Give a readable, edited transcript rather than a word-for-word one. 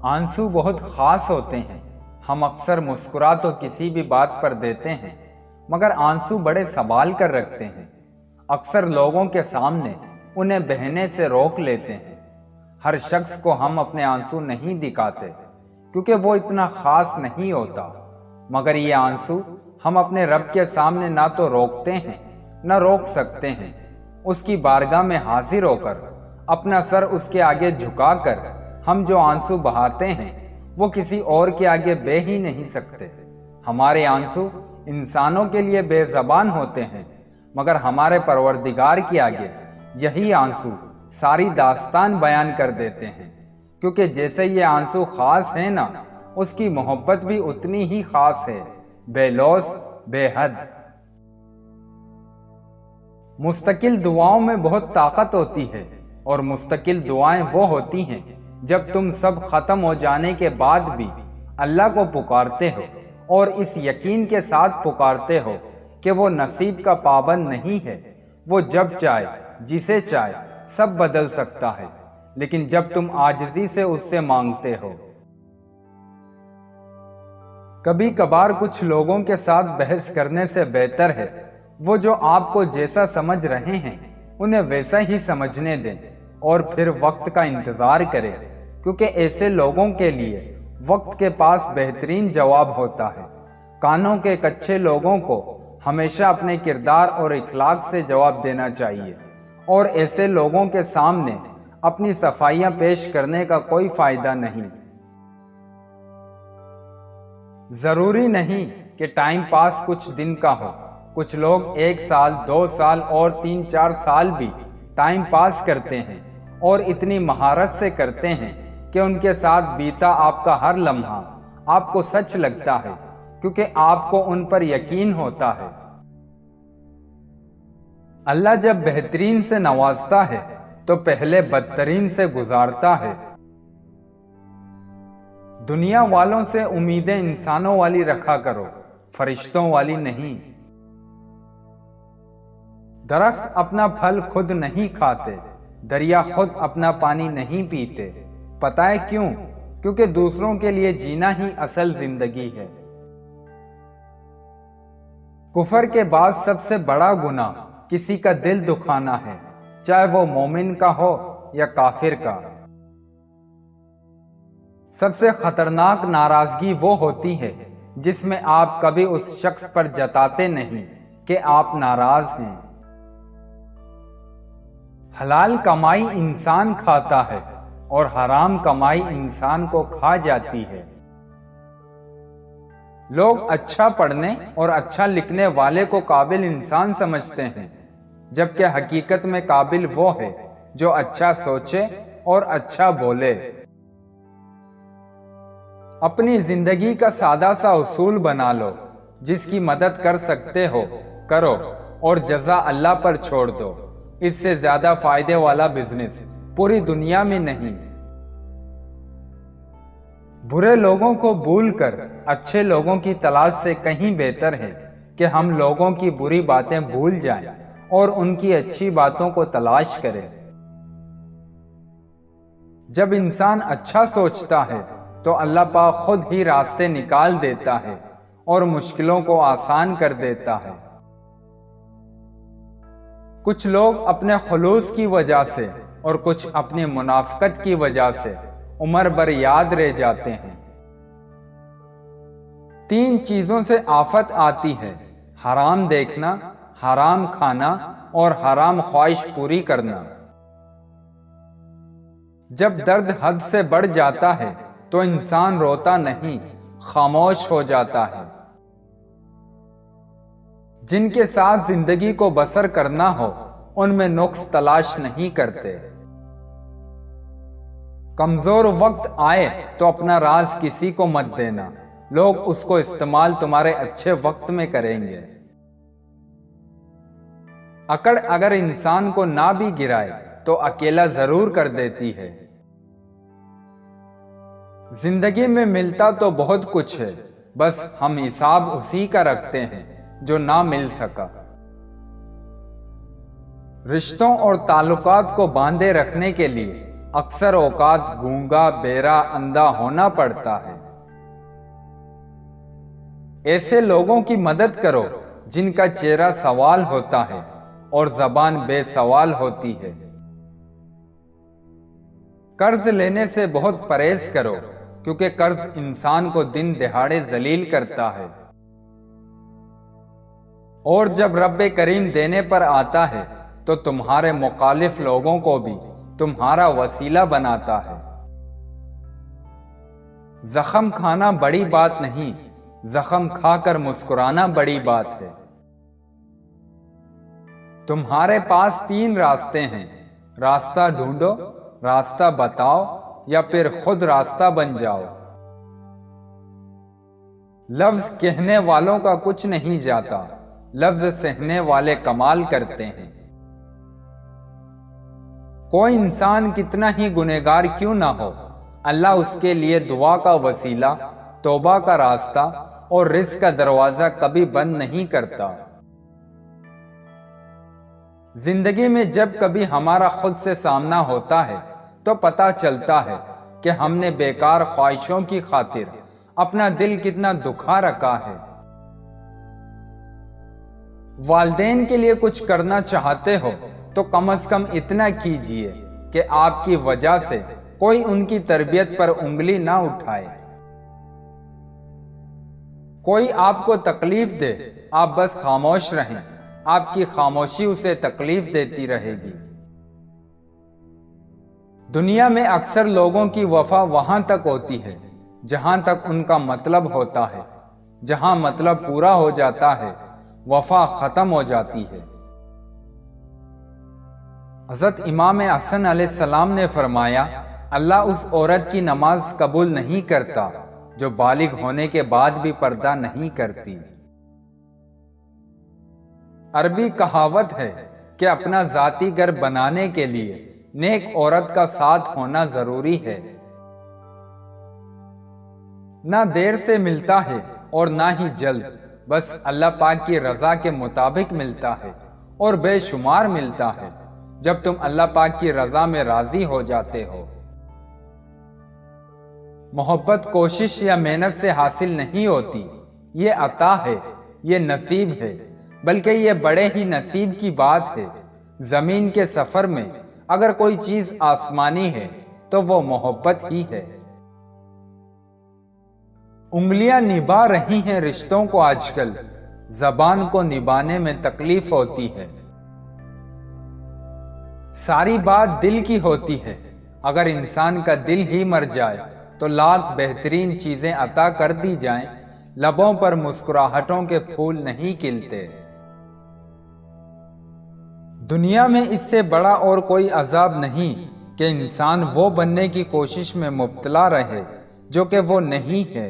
آنسو بہت خاص ہوتے ہیں۔ ہم اکثر مسکرا تو کسی بھی بات پر دیتے ہیں، مگر آنسو بڑے سنبھال کر رکھتے ہیں۔ اکثر لوگوں کے سامنے انہیں بہنے سے روک لیتے ہیں۔ ہر شخص کو ہم اپنے آنسو نہیں دکھاتے کیونکہ وہ اتنا خاص نہیں ہوتا، مگر یہ آنسو ہم اپنے رب کے سامنے نہ تو روکتے ہیں نہ روک سکتے ہیں۔ اس کی بارگاہ میں حاضر ہو کر اپنا سر اس کے آگے جھکا کر ہم جو آنسو بہاتے ہیں وہ کسی اور کے آگے بہہ ہی نہیں سکتے۔ ہمارے آنسو انسانوں کے لیے بے زبان ہوتے ہیں، مگر ہمارے پروردگار کے آگے یہی آنسو ساری داستان بیان کر دیتے ہیں، کیونکہ جیسے یہ آنسو خاص ہیں نا، اس کی محبت بھی اتنی ہی خاص ہے، بے لوث، بے حد۔ مستقل دعاؤں میں بہت طاقت ہوتی ہے، اور مستقل دعائیں وہ ہوتی ہیں جب تم سب ختم ہو جانے کے بعد بھی اللہ کو پکارتے ہو اور اس یقین کے ساتھ پکارتے ہو کہ وہ نصیب کا پابند نہیں ہے، وہ جب چاہے جسے چاہے سب بدل سکتا ہے، لیکن جب تم عاجزی سے اس سے مانگتے ہو۔ کبھی کبھار کچھ لوگوں کے ساتھ بحث کرنے سے بہتر ہے وہ جو آپ کو جیسا سمجھ رہے ہیں انہیں ویسا ہی سمجھنے دیں اور پھر وقت کا انتظار کریں، کیونکہ ایسے لوگوں کے لیے وقت کے پاس بہترین جواب ہوتا ہے۔ کانوں کے کچے لوگوں کو ہمیشہ اپنے کردار اور اخلاق سے جواب دینا چاہیے، اور ایسے لوگوں کے سامنے اپنی صفائیاں پیش کرنے کا کوئی فائدہ نہیں۔ ضروری نہیں کہ ٹائم پاس کچھ دن کا ہو، کچھ لوگ 1 سال 2 سال اور 3-4 سال بھی ٹائم پاس کرتے ہیں، اور اتنی مہارت سے کرتے ہیں کہ ان کے ساتھ بیتا آپ کا ہر لمحہ آپ کو سچ لگتا ہے، کیونکہ آپ کو ان پر یقین ہوتا ہے۔ اللہ جب بہترین سے نوازتا ہے تو پہلے بدترین سے گزارتا ہے۔ دنیا والوں سے امیدیں انسانوں والی رکھا کرو، فرشتوں والی نہیں۔ درخت اپنا پھل خود نہیں کھاتے، دریا خود اپنا پانی نہیں پیتے۔ پتہ ہے کیوں؟ کیونکہ دوسروں کے لیے جینا ہی اصل زندگی ہے۔ کفر کے بعد سب سے بڑا گناہ کسی کا دل دکھانا ہے، چاہے وہ مومن کا ہو یا کافر کا۔ سب سے خطرناک ناراضگی وہ ہوتی ہے جس میں آپ کبھی اس شخص پر جتاتے نہیں کہ آپ ناراض ہیں۔ حلال کمائی انسان کھاتا ہے اور حرام کمائی انسان کو کھا جاتی ہے۔ لوگ اچھا پڑھنے اور اچھا لکھنے والے کو قابل انسان سمجھتے ہیں، جبکہ حقیقت میں قابل وہ ہے جو اچھا سوچے اور اچھا بولے۔ اپنی زندگی کا سادہ سا اصول بنا لو، جس کی مدد کر سکتے ہو کرو اور جزا اللہ پر چھوڑ دو۔ اس سے زیادہ فائدے والا بزنس پوری دنیا میں نہیں۔ برے لوگوں کو بھول کر اچھے لوگوں کی تلاش سے کہیں بہتر ہے کہ ہم لوگوں کی بری باتیں بھول جائیں اور ان کی اچھی باتوں کو تلاش کریں۔ جب انسان اچھا سوچتا ہے تو اللہ پاک خود ہی راستے نکال دیتا ہے اور مشکلوں کو آسان کر دیتا ہے۔ کچھ لوگ اپنے خلوص کی وجہ سے اور کچھ اپنی منافقت کی وجہ سے عمر بھر یاد رہ جاتے ہیں۔ 3 چیزوں سے آفت آتی ہے: حرام دیکھنا، حرام کھانا اور حرام خواہش پوری کرنا۔ جب درد حد سے بڑھ جاتا ہے تو انسان روتا نہیں، خاموش ہو جاتا ہے۔ جن کے ساتھ زندگی کو بسر کرنا ہو ان میں نقص تلاش نہیں کرتے۔ کمزور وقت آئے تو اپنا راز کسی کو مت دینا، لوگ اس کو استعمال تمہارے اچھے وقت میں کریں گے۔ اکڑ اگر انسان کو نہ بھی گرائے تو اکیلا ضرور کر دیتی ہے۔ زندگی میں ملتا تو بہت کچھ ہے، بس ہم حساب اسی کا رکھتے ہیں جو نہ مل سکا۔ رشتوں اور تعلقات کو باندھے رکھنے کے لیے اکثر اوقات گونگا، بیرا، اندھا ہونا پڑتا ہے۔ ایسے لوگوں کی مدد کرو جن کا چہرہ سوال ہوتا ہے اور زبان بے سوال ہوتی ہے۔ قرض لینے سے بہت پرہیز کرو کیونکہ قرض انسان کو دن دہاڑے ذلیل کرتا ہے، اور جب رب کریم دینے پر آتا ہے تو تمہارے مخالف لوگوں کو بھی تمہارا وسیلہ بناتا ہے۔ زخم کھانا بڑی بات نہیں، زخم کھا کر مسکرانا بڑی بات ہے۔ تمہارے پاس 3 راستے ہیں، راستہ ڈھونڈو، راستہ بتاؤ، یا پھر خود راستہ بن جاؤ۔ لفظ کہنے والوں کا کچھ نہیں جاتا، لفظ سہنے والے کمال کرتے ہیں۔ کوئی انسان کتنا ہی گنہگار کیوں نہ ہو، اللہ اس کے لیے دعا کا وسیلہ، توبہ کا راستہ اور رزق کا دروازہ کبھی بند نہیں کرتا۔ زندگی میں جب کبھی ہمارا خود سے سامنا ہوتا ہے تو پتہ چلتا ہے کہ ہم نے بیکار خواہشوں کی خاطر اپنا دل کتنا دکھا رکھا ہے۔ والدین کے لیے کچھ کرنا چاہتے ہو تو کم از کم اتنا کیجئے کہ آپ کی وجہ سے کوئی ان کی تربیت پر انگلی نہ اٹھائے۔ کوئی آپ کو تکلیف دے، آپ بس خاموش رہیں، آپ کی خاموشی اسے تکلیف دیتی رہے گی۔ دنیا میں اکثر لوگوں کی وفا وہاں تک ہوتی ہے جہاں تک ان کا مطلب ہوتا ہے، جہاں مطلب پورا ہو جاتا ہے وفا ختم ہو جاتی ہے۔ حضرت امام حسن علیہ السلام نے فرمایا، اللہ اس عورت کی نماز قبول نہیں کرتا جو بالغ ہونے کے بعد بھی پردہ نہیں کرتی۔ عربی کہاوت ہے کہ اپنا ذاتی گھر بنانے کے لیے نیک عورت کا ساتھ ہونا ضروری ہے۔ نہ دیر سے ملتا ہے اور نہ ہی جلد، بس اللہ پاک کی رضا کے مطابق ملتا ہے، اور بے شمار ملتا ہے جب تم اللہ پاک کی رضا میں راضی ہو جاتے ہو۔ محبت کوشش یا محنت سے حاصل نہیں ہوتی، یہ عطا ہے، یہ نصیب ہے، بلکہ یہ بڑے ہی نصیب کی بات ہے۔ زمین کے سفر میں اگر کوئی چیز آسمانی ہے تو وہ محبت ہی ہے۔ انگلیاں نبھا رہی ہیں رشتوں کو آج کل، زبان کو نبھانے میں تکلیف ہوتی ہے۔ ساری بات دل کی ہوتی ہے، اگر انسان کا دل ہی مر جائے تو لاکھ بہترین چیزیں عطا کر دی جائیں، لبوں پر مسکراہٹوں کے پھول نہیں کھلتے۔ دنیا میں اس سے بڑا اور کوئی عذاب نہیں کہ انسان وہ بننے کی کوشش میں مبتلا رہے جو کہ وہ نہیں ہے۔